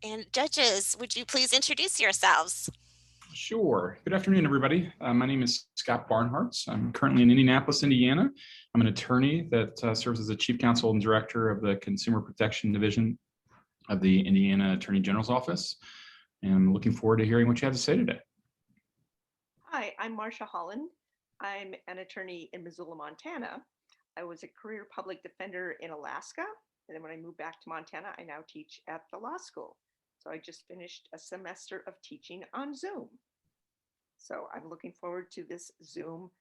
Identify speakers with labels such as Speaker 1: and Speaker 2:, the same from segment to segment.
Speaker 1: And judges, would you please introduce yourselves?
Speaker 2: Sure. Good afternoon, everybody. My name is Scott Barnhart. I'm currently in Indianapolis, Indiana. I'm an attorney that serves as the Chief Counsel and Director of the Consumer Protection Division of the Indiana Attorney General's Office. And I'm looking forward to hearing what you have to say today.
Speaker 3: Hi, I'm Marcia Holland. I'm an attorney in Missoula, Montana. I was a career public defender in Alaska. And then when I moved back to Montana, I now teach at the law school. So I just finished a semester of teaching on Zoom. So I'm looking forward to this Zoom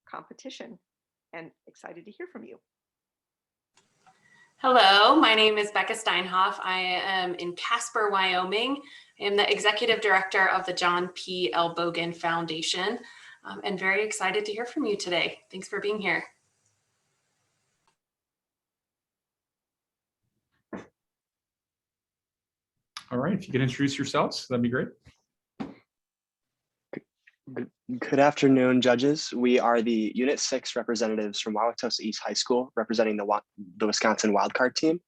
Speaker 3: competition and excited to hear from you.
Speaker 4: Hello, my name is Becca Steinhoff. I am in Casper, Wyoming. I am the Executive Director of the John P. L. Bogan Foundation, and very excited to hear from you today. Thanks for being here.
Speaker 2: All right, if you could introduce yourselves, that'd be great.
Speaker 5: Good afternoon, judges. We are the Unit 6 representatives from Wauwatosa East High School, representing the Wisconsin wildcard team.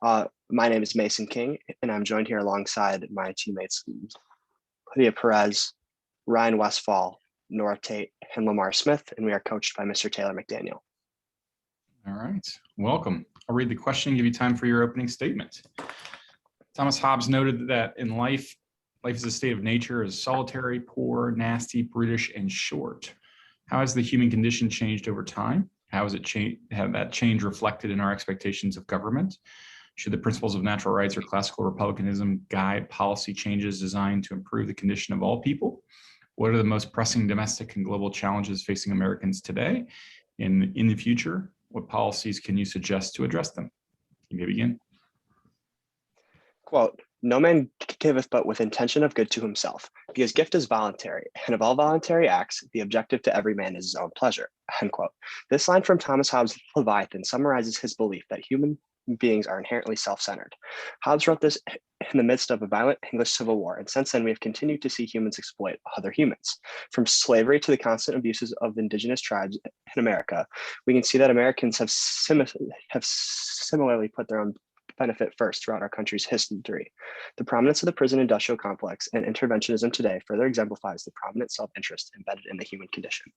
Speaker 5: My name is Mason King, and I'm joined here alongside my teammates, Lydia Perez, Ryan Westfall, Nora Tate, and Lamar Smith, and we are coached by Mr. Taylor McDaniel.
Speaker 2: All right, welcome. I'll read the question and give you time for your opening statement. Thomas Hobbes noted that in life is a state of nature as solitary, poor, nasty, brutish, and short. How has the human condition changed over time? How has it have that change reflected in our expectations of government? Should the principles of natural rights or classical republicanism guide policy changes designed to improve the condition of all people? What are the most pressing domestic and global challenges facing Americans today? In the future, what policies can you suggest to address them? You may begin.
Speaker 5: Quote, "No man giveth but with intention of good to himself, because gift is voluntary, and of all voluntary acts, the objective to every man is his own pleasure." End quote. This line from Thomas Hobbes' Leviathan summarizes his belief that human beings are inherently self-centered. Hobbes wrote this in the midst of a violent English Civil War, and since then we have continued to see humans exploit other humans. From slavery to the constant abuses of indigenous tribes in America, we can see that Americans have similarly put their own benefit first throughout our country's history. The prominence of the prison industrial complex and interventionism today further exemplifies the prominent self-interest embedded in the human condition.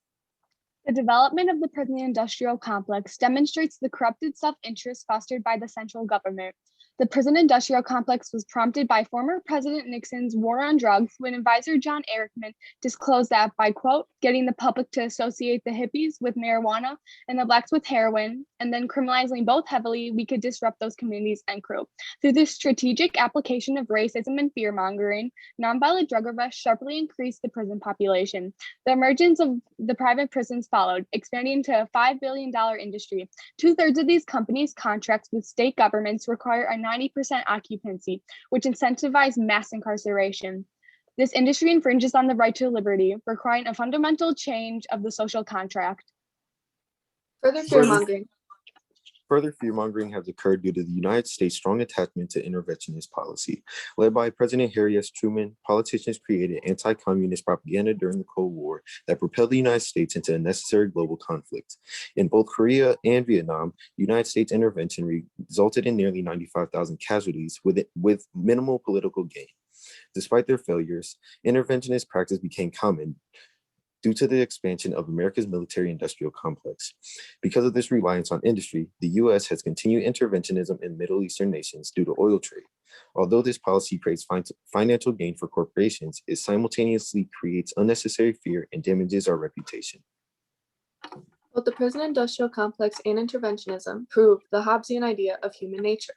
Speaker 6: The development of the prison industrial complex demonstrates the corrupted self-interest fostered by the central government. The prison industrial complex was prompted by former President Nixon's war on drugs when advisor John Erickman disclosed that by, quote, getting the public to associate the hippies with marijuana and the blacks with heroin, and then criminalizing both heavily, we could disrupt those communities, end quote. Through this strategic application of racism and fear-mongering, nonviolent drug arrests sharply increased the prison population. The emergence of the private prisons followed, expanding to a $5 billion industry. 2/3 of these companies' contracts with state governments require a 90% occupancy, which incentivize mass incarceration. This industry infringes on the right to liberty, requiring a fundamental change of the social contract.
Speaker 7: Further fear-mongering has occurred due to the United States' strong attachment to interventionist policy. Led by President Harry S. Truman, politicians created anti-communist propaganda during the Cold War that propelled the United States into unnecessary global conflict. In both Korea and Vietnam, United States intervention resulted in nearly 95,000 casualties with minimal political gain. Despite their failures, interventionist practice became common due to the expansion of America's military-industrial complex. Because of this reliance on industry, the U.S. has continued interventionism in Middle Eastern nations due to oil trade. Although this policy creates financial gain for corporations, it simultaneously creates unnecessary fear and damages our reputation.
Speaker 8: Both the prison industrial complex and interventionism prove the Hobbesian idea of human nature.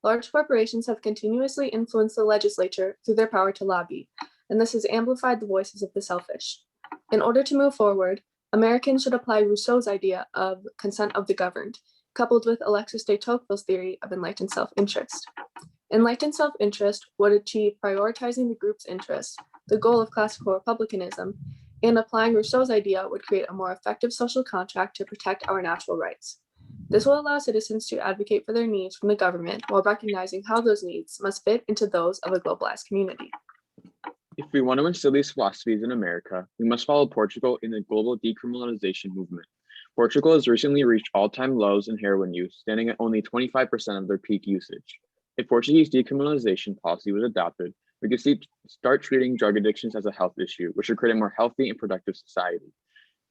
Speaker 8: Large corporations have continuously influenced the legislature through their power to lobby, and this has amplified the voices of the selfish. In order to move forward, Americans should apply Rousseau's idea of consent of the governed, coupled with Alexis de Tocqueville's theory of enlightened self-interest. Enlightened self-interest would achieve prioritizing the group's interests, the goal of classical republicanism, and applying Rousseau's idea would create a more effective social contract to protect our natural rights. This will allow citizens to advocate for their needs from the government while recognizing how those needs must fit into those of a globalized community.
Speaker 9: If we want to instill these philosophies in America, we must follow Portugal in the global decriminalization movement. Portugal has recently reached all-time lows in heroin use, standing at only 25% of their peak usage. If Portuguese decriminalization policy was adopted, we could start treating drug addictions as a health issue, which would create a more healthy and productive society.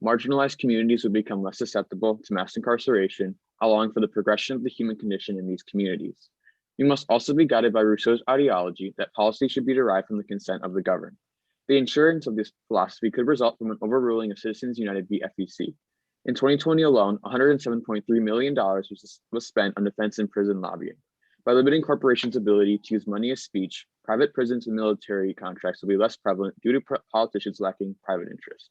Speaker 9: Marginalized communities would become less susceptible to mass incarceration, allowing for the progression of the human condition in these communities. We must also be guided by Rousseau's ideology that policy should be derived from the consent of the governed. The insurance of this philosophy could result from an overruling of Citizens United v. FEC. In 2020 alone, $107.3 million was spent on defense and prison lobbying. By limiting corporations' ability to use money as speech, private prisons and military contracts will be less prevalent due to politicians lacking private interest.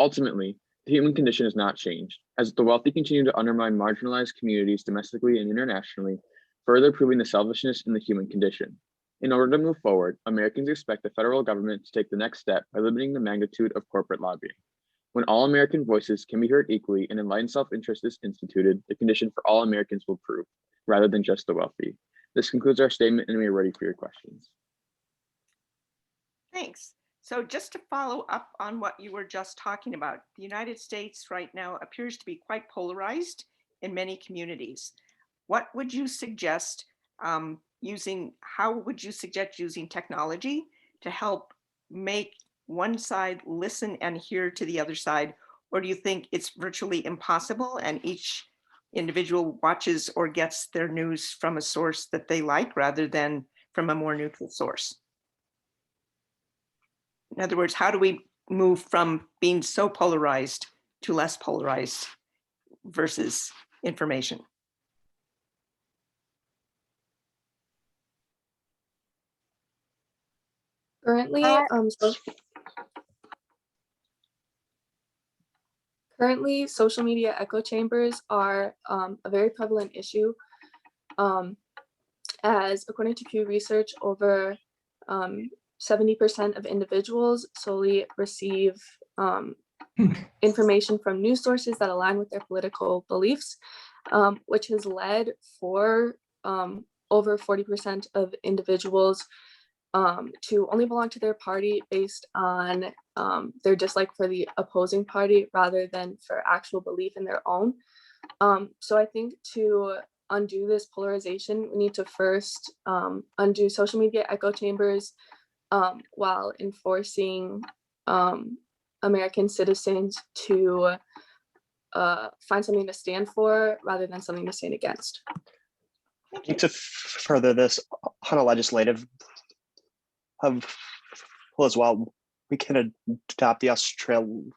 Speaker 9: Ultimately, the human condition has not changed, as the wealthy continue to undermine marginalized communities domestically and internationally, further proving the selfishness in the human condition. In order to move forward, Americans expect the federal government to take the next step by limiting the magnitude of corporate lobbying. When all American voices can be heard equally and enlightened self-interest is instituted, the condition for all Americans will improve, rather than just the wealthy. This concludes our statement, and we are ready for your questions.
Speaker 3: Thanks. So just to follow up on what you were just talking about, the United States right now appears to be quite polarized in many communities. What would you suggest how would you suggest using technology to help make one side listen and hear to the other side? Or do you think it's virtually impossible and each individual watches or gets their news from a source that they like rather than from a more neutral source? In other words, how do we move from being so polarized to less polarized versus information?
Speaker 8: Currently, social media echo chambers are a very prevalent issue, as according to Pew Research, over 70% of individuals solely receive information from news sources that align with their political beliefs, which has led for over 40% of individuals to only belong to their party based on their dislike for the opposing party rather than for actual belief in their own. So I think to undo this polarization, we need to first undo social media echo chambers while enforcing American citizens to find something to stand for rather than something to stand against.
Speaker 5: To further this on a legislative as well, we can adopt the Australian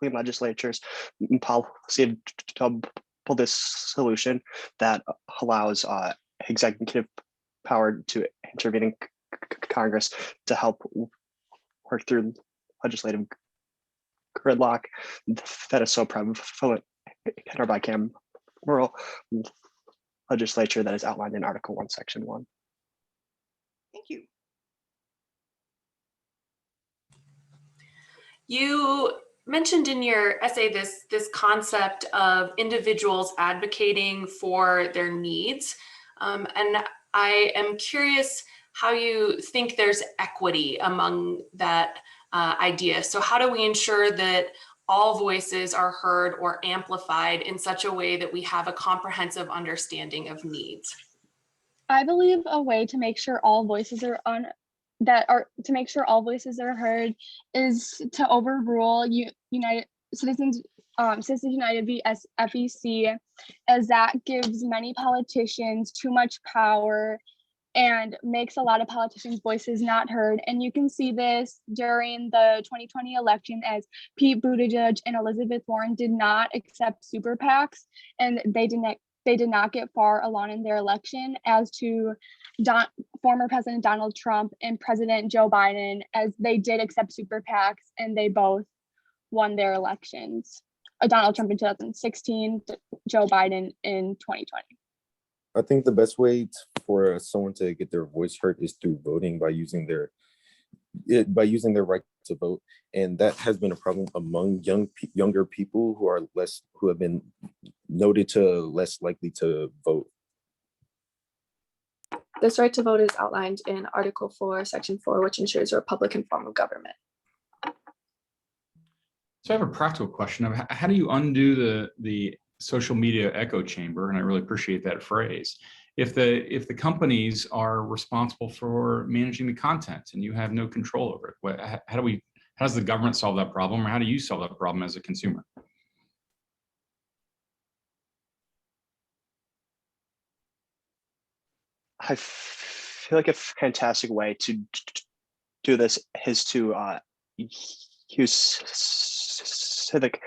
Speaker 5: legislature's policy to pull this solution that allows executive power to intervene in Congress to help work through legislative gridlock that is so prevalent in our bicameral legislature that is outlined in Article 1, Section 1.
Speaker 3: Thank you.
Speaker 4: You mentioned in your essay this concept of individuals advocating for their needs. And I am curious how you think there's equity among that idea. So how do we ensure that all voices are heard or amplified in such a way that we have a comprehensive understanding of needs?
Speaker 6: I believe a way to make sure all voices are heard is to overrule Citizens United v. FEC, as that gives many politicians too much power and makes a lot of politicians' voices not heard. And you can see this during the 2020 election, as Pete Buttigieg and Elizabeth Warren did not accept super PACs, and they did not get far along in their election, as to former President Donald Trump and President Joe Biden, as they did accept super PACs and they both won their elections. Donald Trump in 2016, Joe Biden in 2020.
Speaker 7: I think the best way for someone to get their voice heard is through voting, by using their right to vote, and that has been a problem among younger people who have been noted to less likely to vote.
Speaker 8: This right to vote is outlined in Article 4, Section 4, which ensures a Republican form of government.
Speaker 2: So I have a practical question of how do you undo the social media echo chamber? And I really appreciate that phrase. if the companies are responsible for managing the content and you have no control over it? How does the government solve that problem, or how do you solve that problem as a consumer?
Speaker 5: I feel like a fantastic way to do this is to use civic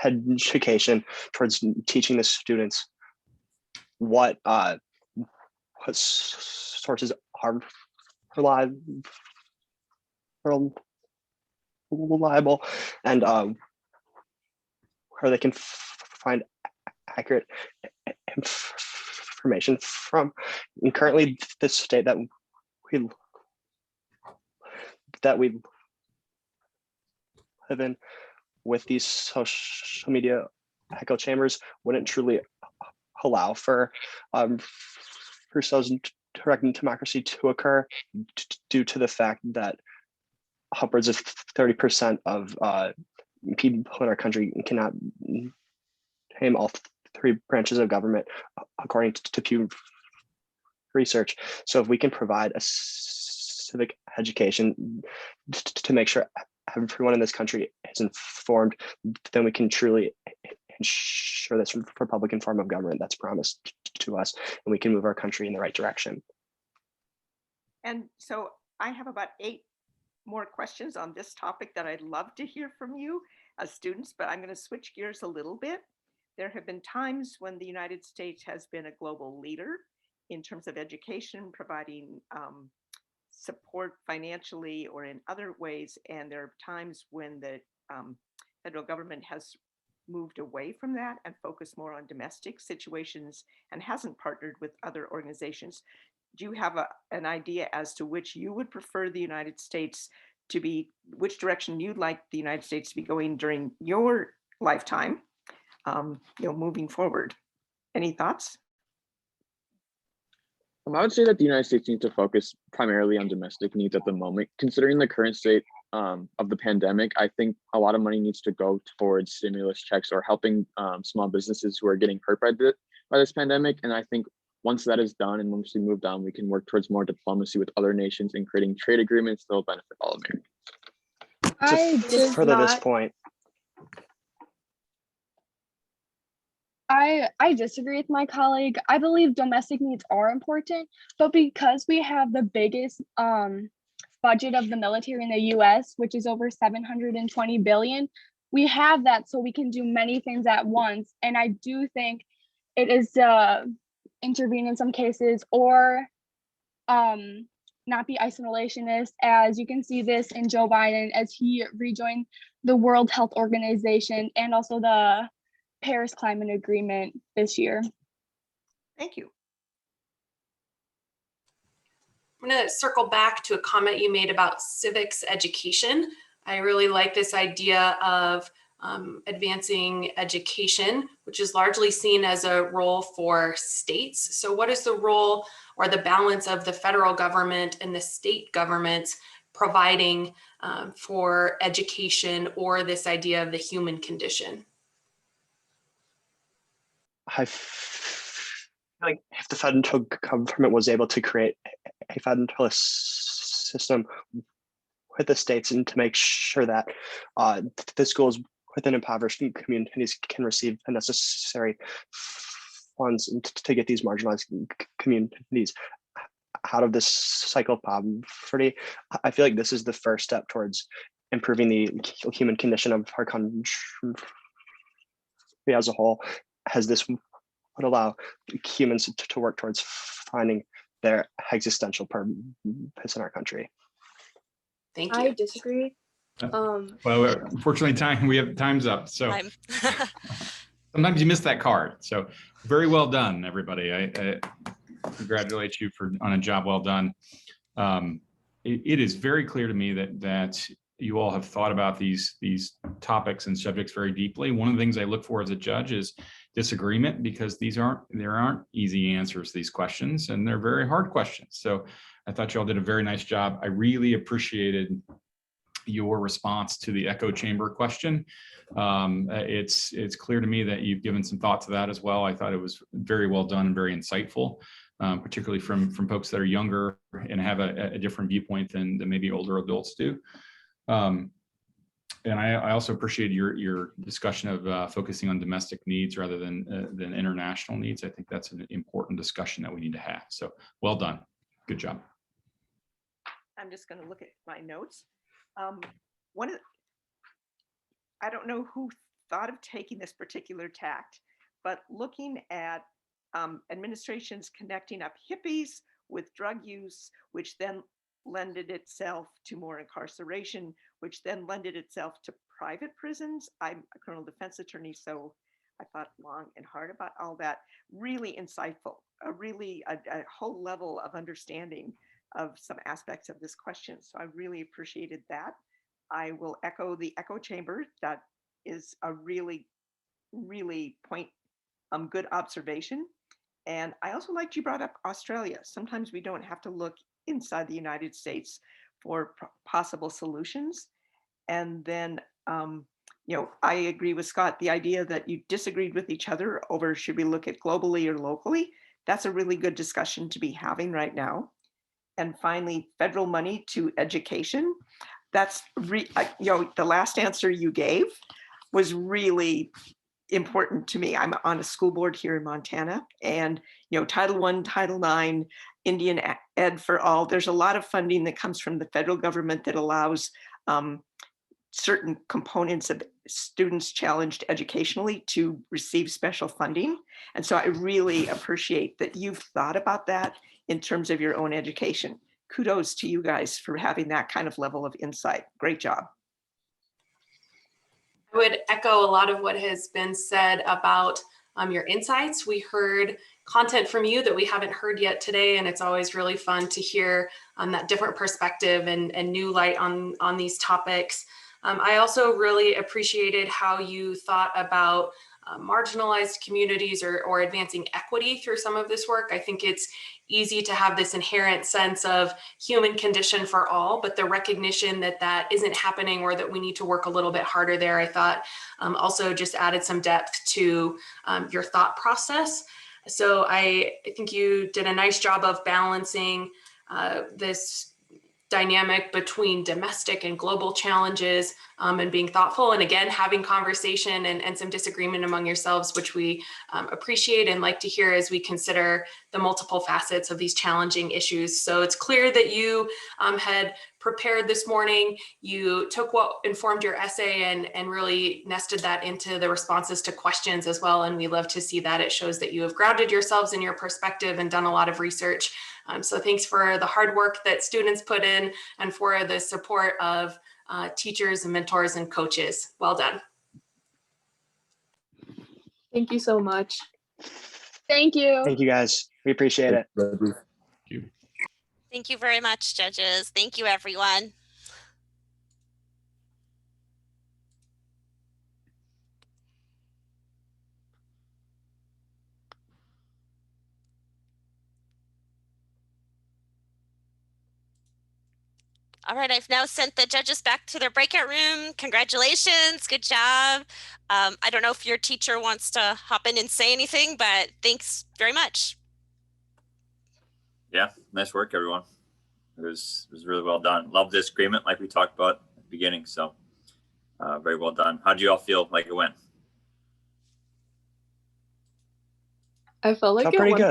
Speaker 5: education towards teaching the students what sources are reliable and where they can find accurate information from. And currently, the state that we live in with these social media echo chambers wouldn't truly allow for direct democracy to occur due to the fact that upwards of 30% of people in our country cannot name all three branches of government, according to Pew Research. So if we can provide a civic education to make sure everyone in this country is informed, then we can truly ensure this Republican form of government that's promised to us, and we can move our country in the right direction.
Speaker 3: And so I have about 8 more questions on this topic that I'd love to hear from you as students, but I'm going to switch gears a little bit. There have been times when the United States has been a global leader in terms of education, providing support financially or in other ways, and there are times when the federal government has moved away from that and focused more on domestic situations and hasn't partnered with other organizations. Do you have an idea as to which you would prefer the United States to be, which direction you'd like the United States to be going during your lifetime, moving forward? Any thoughts?
Speaker 9: I would say that the United States needs to focus primarily on domestic needs at the moment. Considering the current state of the pandemic, I think a lot of money needs to go towards stimulus checks or helping small businesses who are getting hurt by this pandemic. And I think once that is done and once we move down, we can work towards more diplomacy with other nations and creating trade agreements that will benefit all Americans.
Speaker 5: To further this point,
Speaker 6: I disagree with my colleague. I believe domestic needs are important, but because we have the biggest budget of the military in the US, which is over 720 billion, we have that so we can do many things at once. And I do think it is intervene in some cases or not be isolationist, as you can see this in Joe Biden as he rejoined the World Health Organization and also the Paris Climate Agreement this year.
Speaker 3: Thank you.
Speaker 4: I'm going to circle back to a comment you made about civics education. I really like this idea of advancing education, which is largely seen as a role for states. So what is the role or the balance of the federal government and the state governments providing for education or this idea of the human condition?
Speaker 5: I feel like if the federal government was able to create a federalist system with the states and to make sure that the schools within impoverished communities can receive the necessary funds to get these marginalized communities out of this cycle of poverty, I feel like this is the first step towards improving the human condition of our country as a whole, as this would allow humans to work towards finding their existential purpose in our country.
Speaker 4: Thank you.
Speaker 8: I disagree.
Speaker 2: Well, unfortunately, we have time's up. So sometimes you miss that card. So very well done, everybody. I congratulate you on a job well done. It is very clear to me that you all have thought about these topics and subjects very deeply. One of the things I look for as a judge is disagreement, because there aren't easy answers to these questions, and they're very hard questions. So I thought you all did a very nice job. I really appreciated your response to the echo chamber question. It's clear to me that you've given some thought to that as well. I thought it was very well done and very insightful. particularly from folks that are younger and have a different viewpoint than maybe older adults do. And I also appreciate your discussion of focusing on domestic needs rather than international needs. I think that's an important discussion that we need to have. So well done. Good job.
Speaker 3: I'm just going to look at my notes. I don't know who thought of taking this particular tact, but looking at administrations connecting up hippies with drug use, which then lended itself to more incarceration, which then lended itself to private prisons. I'm a criminal defense attorney, so I thought long and hard about all that. Really insightful, a whole level of understanding of some aspects of this question. So I really appreciated that. I will echo the echo chamber. That is a really good observation. And I also liked you brought up Australia. Sometimes we don't have to look inside the United States for possible solutions. And then, I agree with Scott, the idea that you disagreed with each other over should we look at globally or locally. That's a really good discussion to be having right now. And finally, federal money to education. That's, the last answer you gave was really important to me. I'm on a school board here in Montana, and Title I, Title IX, Indian Ed for All. There's a lot of funding that comes from the federal government that allows certain components of students challenged educationally to receive special funding. And so I really appreciate that you've thought about that in terms of your own education. Kudos to you guys for having that kind of level of insight. Great job.
Speaker 4: I would echo a lot of what has been said about your insights. We heard content from you that we haven't heard yet today, and it's always really fun to hear that different perspective and new light on these topics. I also really appreciated how you thought about marginalized communities or advancing equity through some of this work. I think it's easy to have this inherent sense of human condition for all, but the recognition that that isn't happening or that we need to work a little bit harder there, I thought also just added some depth to your thought process. So I think you did a nice job of balancing this dynamic between domestic and global challenges and being thoughtful, and again having conversation and some disagreement among yourselves, which we appreciate and like to hear as we consider the multiple facets of these challenging issues. So it's clear that you had prepared this morning. You took what informed your essay and really nested that into the responses to questions as well, and we love to see that. It shows that you have grounded yourselves in your perspective and done a lot of research. So thanks for the hard work that students put in and for the support of teachers and mentors and coaches. Well done.
Speaker 8: Thank you so much.
Speaker 6: Thank you.
Speaker 5: Thank you, guys. We appreciate it.
Speaker 1: Thank you very much, judges. Thank you, everyone. All right, I've now sent the judges back to their breakout room. Congratulations, good job. I don't know if your teacher wants to hop in and say anything, but thanks very much.
Speaker 10: Yeah, nice work, everyone. It was really well done. Love this agreement like we talked about at the beginning. So very well done. How do you all feel like it went?
Speaker 8: I felt like
Speaker 5: Felt pretty good.